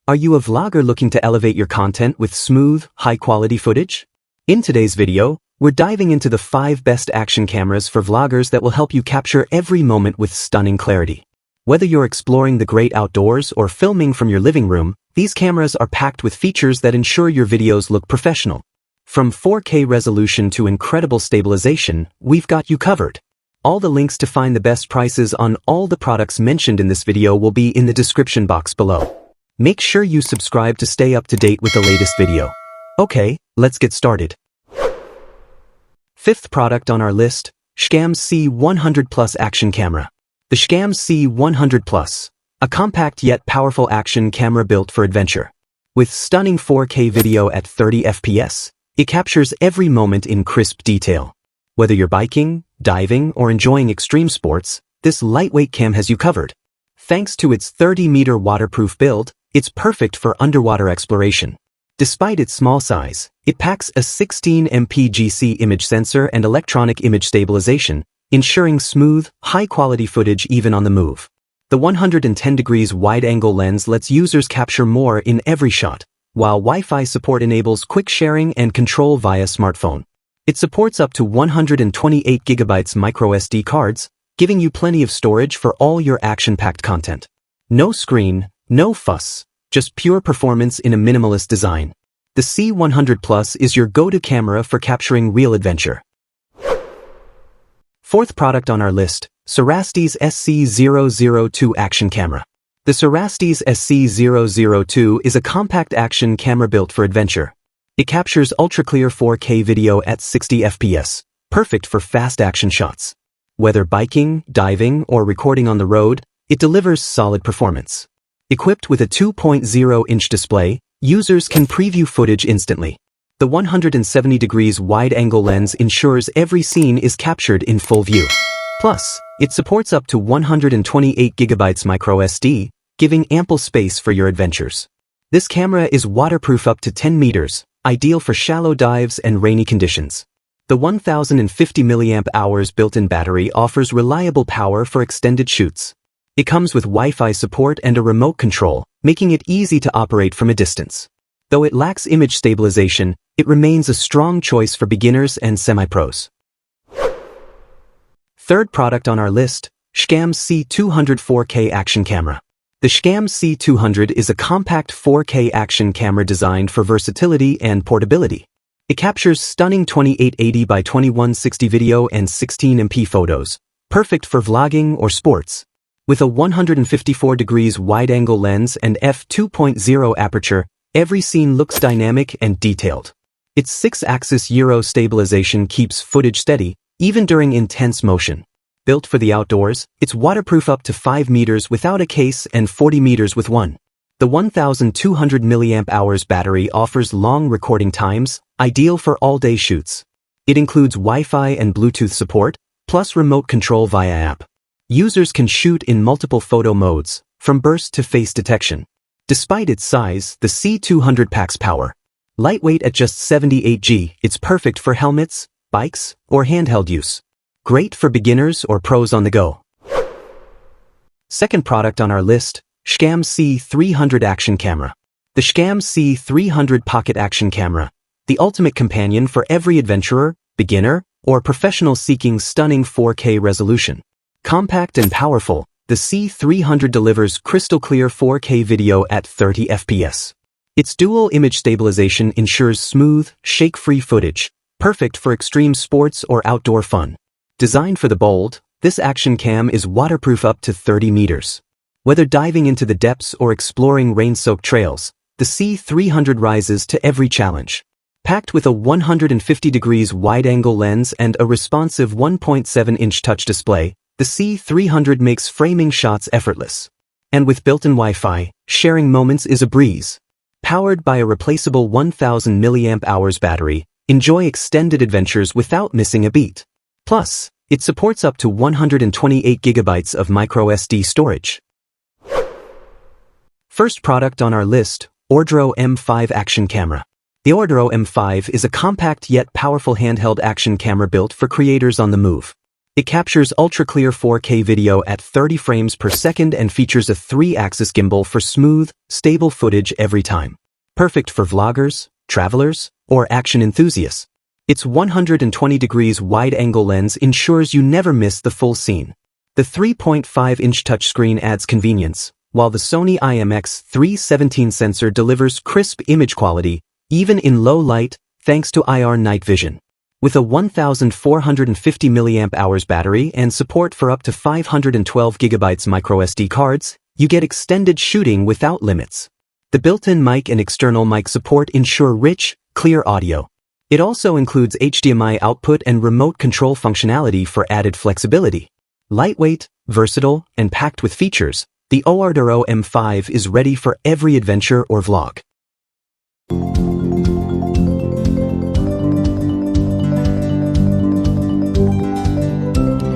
Are you a vlogger looking to elevate your content with smooth, high-quality footage? In today's video, we're diving into the 5 best action cameras for vloggers that will help you capture every moment with stunning clarity. Whether you're exploring the great outdoors or filming from your living room, these cameras are packed with features that ensure your videos look professional. From 4K resolution to incredible stabilization, we've got you covered. All the links to find the best prices on all the products mentioned in this video will be in the description box below. Make sure you subscribe to stay up to date with the latest video. Okay, let's get started. 5th product on our list, SJCAM C100 Plus Action Camera. The SJCAM C100 Plus, a compact yet powerful action camera built for adventure. With stunning 4K video at 30 FPS, it captures every moment in crisp detail. Whether you're biking, diving, or enjoying extreme sports, this lightweight cam has you covered. Thanks to its 30-meter waterproof build, it's perfect for underwater exploration. Despite its small size, it packs a 16MP GC image sensor and electronic image stabilization, ensuring smooth, high-quality footage even on the move. The 110 degrees wide-angle lens lets users capture more in every shot, while Wi-Fi support enables quick sharing and control via smartphone. It supports up to 128 GB microSD cards, giving you plenty of storage for all your action-packed content. No screen, no fuss, just pure performance in a minimalist design. The C100 Plus is your go-to camera for capturing real adventure. 4th product on our list, CERASTES SC002 Action Camera. The CERASTES SC002 is a compact action camera built for adventure. It captures ultra-clear 4K video at 60 FPS, perfect for fast action shots. Whether biking, diving, or recording on the road, it delivers solid performance. Equipped with a 2.0-inch display, users can preview footage instantly. The 170 degrees wide-angle lens ensures every scene is captured in full view. Plus, it supports up to 128 GB microSD, giving ample space for your adventures. This camera is waterproof up to 10 meters, ideal for shallow dives and rainy conditions. The 1050 mAh built-in battery offers reliable power for extended shoots. It comes with Wi-Fi support and a remote control, making it easy to operate from a distance. Though it lacks image stabilization, it remains a strong choice for beginners and semi-pros. 3rd product on our list, SJCAM C200 4K Action Camera. The SJCAM C200 is a compact 4K action camera designed for versatility and portability. It captures stunning 2880 by 2160 video and 16MP photos, perfect for vlogging or sports. With a 154 degrees wide-angle lens and f2.0 aperture, every scene looks dynamic and detailed. Its 6-axis gyro stabilization keeps footage steady, even during intense motion. Built for the outdoors, it's waterproof up to 5 meters without a case and 40 meters with one. The 1200 mAh battery offers long recording times, ideal for all-day shoots. It includes Wi-Fi and Bluetooth support, plus remote control via app. Users can shoot in multiple photo modes, from burst to face detection. Despite its size, the C200 packs power. Lightweight at just 78 g, it's perfect for helmets, bikes, or handheld use. Great for beginners or pros on the go. 2nd product on our list, SJCAM C300 Action Camera. The SJCAM C300 Pocket Action Camera, the ultimate companion for every adventurer, beginner, or professional seeking stunning 4K resolution. Compact and powerful, the C300 delivers crystal-clear 4K video at 30 FPS. Its dual image stabilization ensures smooth, shake-free footage, perfect for extreme sports or outdoor fun. Designed for the bold, this action cam is waterproof up to 30 meters. Whether diving into the depths or exploring rain-soaked trails, the C300 rises to every challenge. Packed with a 150 degrees wide-angle lens and a responsive 1.7-inch touch display, the C300 makes framing shots effortless. And with built-in Wi-Fi, sharing moments is a breeze. Powered by a replaceable 1000 mAh battery, enjoy extended adventures without missing a beat. Plus, it supports up to 128 GB of microSD storage. 1st product on our list, ORDRO M5 Action Camera. The ORDRO M5 is a compact yet powerful handheld action camera built for creators on the move. It captures ultra-clear 4K video at 30 frames per second and features a 3-axis gimbal for smooth, stable footage every time. Perfect for vloggers, travelers, or action enthusiasts. Its 120 degrees wide-angle lens ensures you never miss the full scene. The 3.5-inch touchscreen adds convenience, while the Sony IMX317 sensor delivers crisp image quality, even in low light, thanks to IR night vision. With a 1,450 mAh battery and support for up to 512 GB microSD cards, you get extended shooting without limits. The built-in mic and external mic support ensure rich, clear audio. It also includes HDMI output and remote control functionality for added flexibility. Lightweight, versatile, and packed with features, the ORDRO M5 is ready for every adventure or vlog.